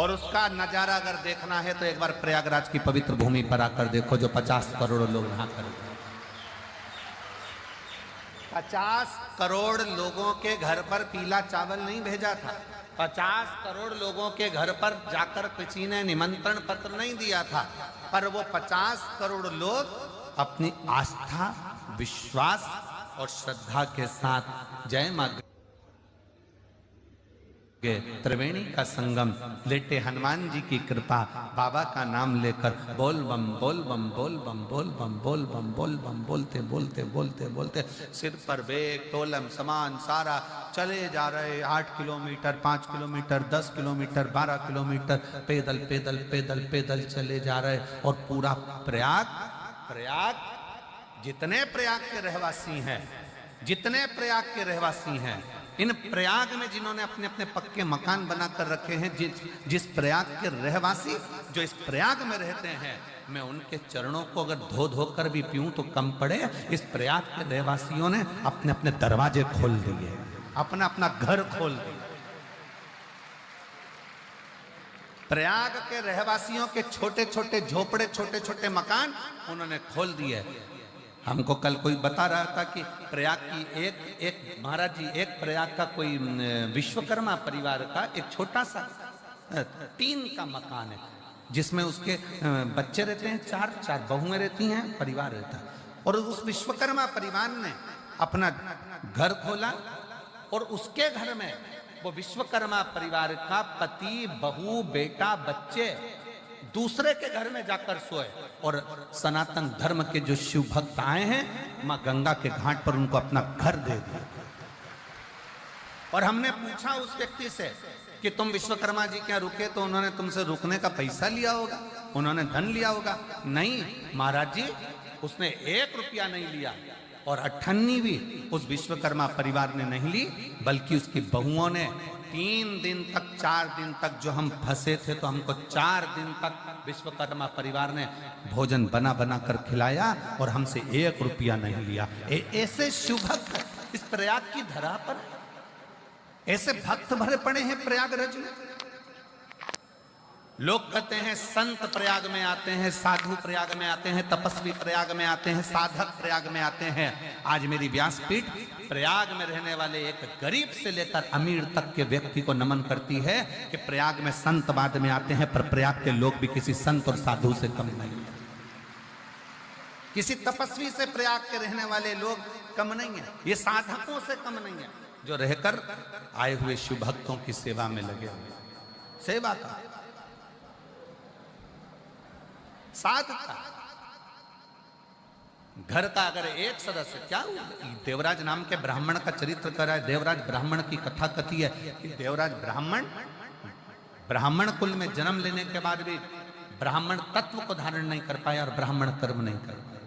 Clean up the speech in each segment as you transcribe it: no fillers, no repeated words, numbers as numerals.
और उसका नजारा अगर देखना है तो एक बार प्रयागराज की पवित्र भूमि पर आकर देखो, जो 50 करोड़ लोग नहा कर 50 करोड़ लोगों के घर पर पीला चावल नहीं भेजा था। 50 करोड़ लोगों के घर पर जाकर किसी ने निमंत्रण पत्र नहीं दिया था, पर वो 50 करोड़ लोग अपनी आस्था, विश्वास और श्रद्धा के साथ जय मां त्रिवेणी का संगम, लेटे हनुमान जी की कृपा, बाबा का नाम लेकर बोल बम बोल बम बोल बम बोल बम बोल बम बोल बम बोलते बोलते बोलते बोलते सिर पर बेग तोलम सामान सारा चले जा रहे। 8 किलोमीटर, 5 किलोमीटर, 10 किलोमीटर, 12 किलोमीटर पैदल पैदल पैदल पैदल चले जा रहे। और पूरा प्रयाग जितने प्रयाग के रहवासी हैं, जितने प्रयाग के रहवासी हैं, इन प्रयाग में जिन्होंने अपने अपने पक्के मकान बनाकर रखे हैं, जिस प्रयाग के रहवासी जो इस प्रयाग में रहते हैं, मैं उनके चरणों को अगर धो धो कर भी पीऊं तो कम पड़े। इस प्रयाग के रहवासियों ने अपने अपने दरवाजे खोल दिए, अपना अपना घर खोल दिया। प्रयाग के रहवासियों के छोटे छोटे झोपड़े, छोटे छोटे मकान उन्होंने खोल दिए। हमको कल कोई बता रहा था कि प्रयाग की एक महाराज जी, एक प्रयाग का कोई विश्वकर्मा परिवार का एक छोटा सा टीन का मकान है, जिसमें उसके बच्चे रहते हैं, 4 बहुएं रहती हैं, परिवार रहता है। और उस विश्वकर्मा परिवार ने अपना घर खोला और उसके घर में वो विश्वकर्मा परिवार का पति, बहू, बेटा, बच्चे दूसरे के घर में जाकर सोए। और सनातन धर्म के जो शिव भक्त आए हैं, मां गंगा के घाट पर उनको अपना घर दे दिया। और हमने पूछा उस व्यक्ति से कि तुम विश्वकर्मा जी क्या रुके, तो उन्होंने तुमसे रुकने का पैसा लिया होगा, उन्होंने धन लिया होगा। नहीं महाराज जी, उसने 1 रुपया नहीं लिया। और 98 भी उस विश्वकर्मा परिवार ने नहीं ली, बल्कि उसकी बहुओं ने 3 दिन तक, 4 दिन तक, जो हम फंसे थे तो हमको 4 दिन तक विश्वकर्मा परिवार ने भोजन बना बना कर खिलाया और हमसे 1 रुपया नहीं लिया। ऐसे शिव भक्त इस प्रयाग की धरा पर, ऐसे भक्त भरे पड़े हैं प्रयागराज में। लोग कहते हैं संत प्रयाग में आते हैं, साधु प्रयाग में आते हैं, तपस्वी प्रयाग में आते हैं, साधक प्रयाग में आते हैं। आज मेरी व्यासपीठ प्रयाग में रहने वाले एक गरीब से लेकर अमीर तक के व्यक्ति को नमन करती है कि प्रयाग में संत बाद में आते हैं, पर प्रयाग के लोग भी किसी संत और साधु से कम नहीं है। किसी तपस्वी से प्रयाग के रहने वाले लोग कम नहीं है, ये साधकों से कम नहीं है, जो रहकर आए हुए शिव भक्तों की सेवा में लगे हुए। सेवा का साधता घर का अगर एक सदस्य, क्या हुआ, देवराज नाम के ब्राह्मण का चरित्र कर रहा है। देवराज ब्राह्मण की कथा कथी है कि देवराज ब्राह्मण कुल में जन्म लेने के बाद भी ब्राह्मण तत्व को धारण नहीं कर पाया और ब्राह्मण कर्म नहीं कर पाया।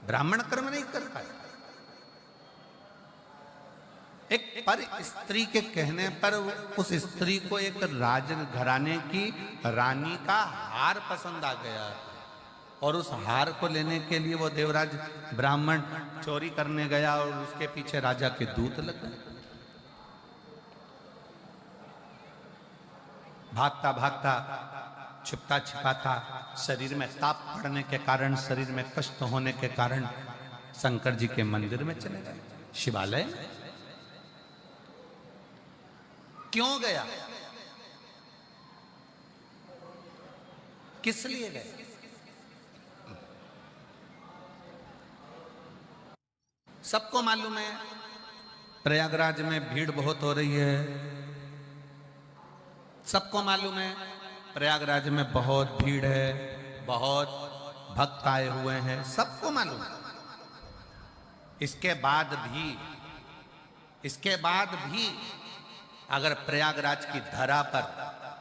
ब्राह्मण कर्म नहीं कर पाया। एक पर स्त्री के कहने पर उस स्त्री को एक राज घराने की रानी का हार पसंद आ गया और उस हार को लेने के लिए वो देवराज ब्राह्मण चोरी करने गया और उसके पीछे राजा के दूत लग गए। भागता भागता, छिपता छिपाता, शरीर में ताप पड़ने के कारण, शरीर में कष्ट होने के कारण शंकर जी के मंदिर में चले गए, शिवालय। क्यों गया, किस लिए गए? सबको मालूम है प्रयागराज में भीड़ बहुत हो रही है। सबको मालूम है प्रयागराज में बहुत भीड़ है, बहुत भक्त आए हुए हैं, सबको मालूम है। इसके बाद भी अगर प्रयागराज की धरा पर,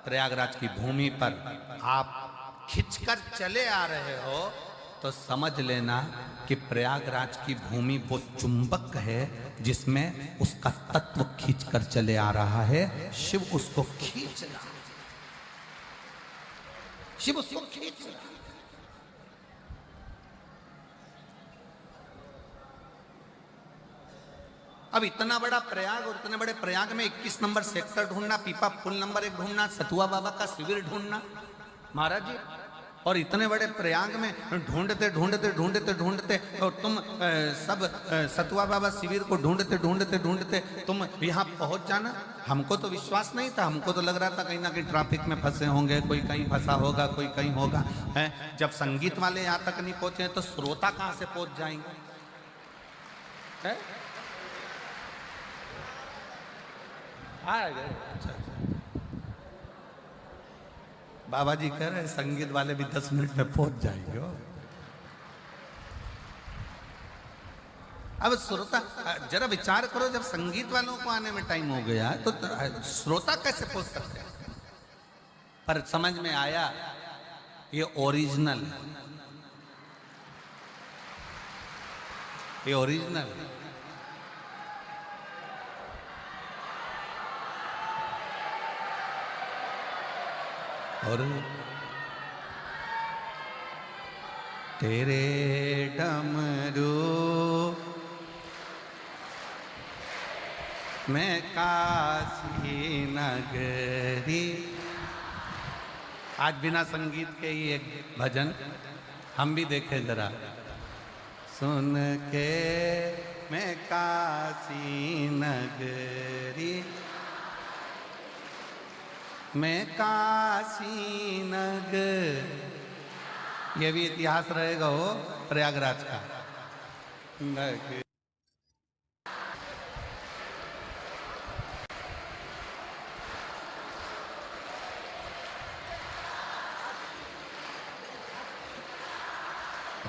प्रयागराज की भूमि पर आप खिंचकर चले आ रहे हो तो समझ लेना कि प्रयागराज की भूमि वो चुंबक है जिसमें उसका तत्व खींचकर चले आ रहा है। शिव उसको खींच रहा है, शिव उसको खींच रहा है। अब इतना बड़ा प्रयाग और इतने बड़े प्रयाग में 21 नंबर सेक्टर ढूंढना, पीपा पुल नंबर 1 ढूंढना, सतुआ बाबा का शिविर ढूंढना महाराज जी, और इतने बड़े प्रयाग में ढूंढते ढूंढते ढूंढते ढूंढते और तुम सब सतुआ बाबा शिविर को ढूंढते ढूंढते ढूंढते तुम यहाँ पहुंच जाना। हमको तो विश्वास नहीं था, हमको तो लग रहा था कहीं ना कहीं ट्रैफिक में फंसे होंगे, कोई कहीं फंसा होगा, कोई कहीं होगा है। जब संगीत वाले यहाँ तक नहीं पहुंचे तो श्रोता कहाँ से पहुंच जाएंगे है? आ गए। अच्छा, बाबा जी कह रहे संगीत वाले भी 10 मिनट में पहुंच जाएंगे। अब श्रोता जरा विचार करो, जब संगीत वालों को आने में टाइम हो गया तो श्रोता कैसे पहुंच सकते हैं? पर समझ में आया ये ओरिजिनल, ये ओरिजिनल। और तेरे डमरू मैं काशी नगरी। आज बिना संगीत के ही एक भजन हम भी देखे जरा। सुन के मैं काशी नगरी, मैं काशी नगर। ये भी इतिहास रहेगा हो प्रयागराज का।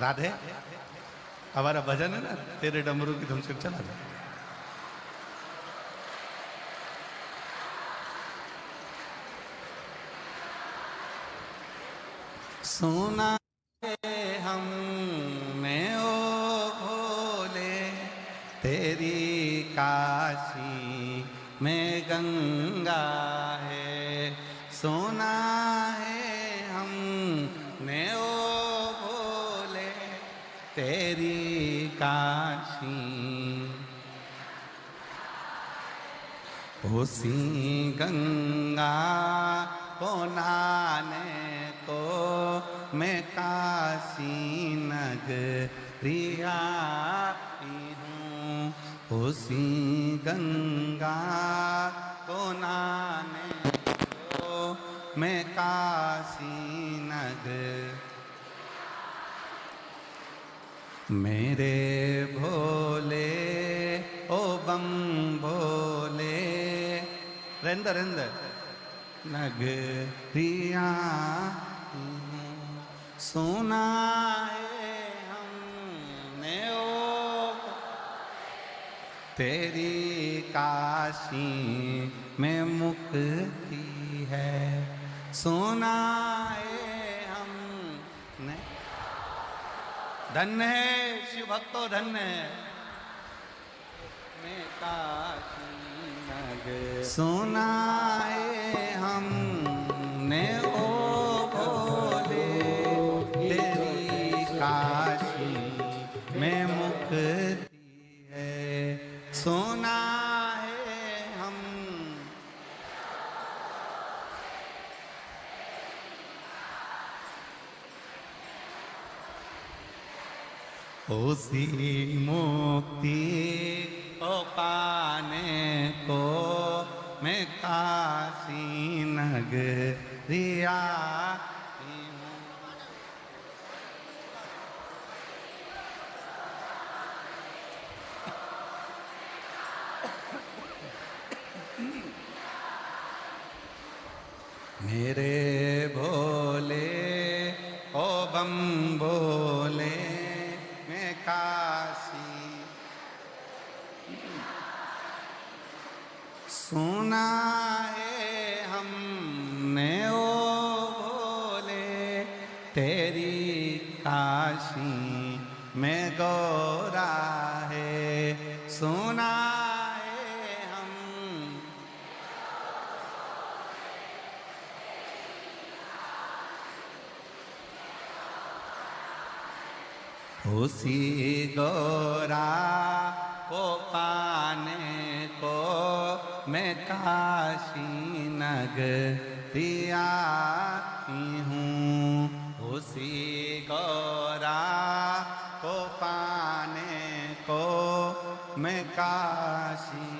राधे हमारा भजन है ना, तेरे डमरू की धुन से चला जाए। सुना हमने ओ भोले तेरी काशी में गंगा है। सुना है हमने ओ भोले तेरी काशी, उसी गंगा को नहाने को मैं काशी नगरी आई हूँ। उसी गंगा को नहाने को मैं काशी नगर। मेरे भोले ओ बम भोले रेंदर रेंदर नगरिया सुना है हमने ओ तेरी काशी में मुक्ति है। सुना है हमने, धन्य है शिव भक्तो धन्य है। मैं काशी नगर सुना है हमने ओ भोले तेरी काशी में मुक्ति है। सुना है हम उसी मुक्ति ओ पाने को मैं काशी नगरी आई हूँ। मेरे भोले ओ बम भोले मैं काशी सुना है हमने ओ भोले तेरी काशी में गौरा है। सुना है हम उसी गौरा को पाने को मैं काशी नगरी आई हूँ। उसी गौरा को पाने को मैं काशी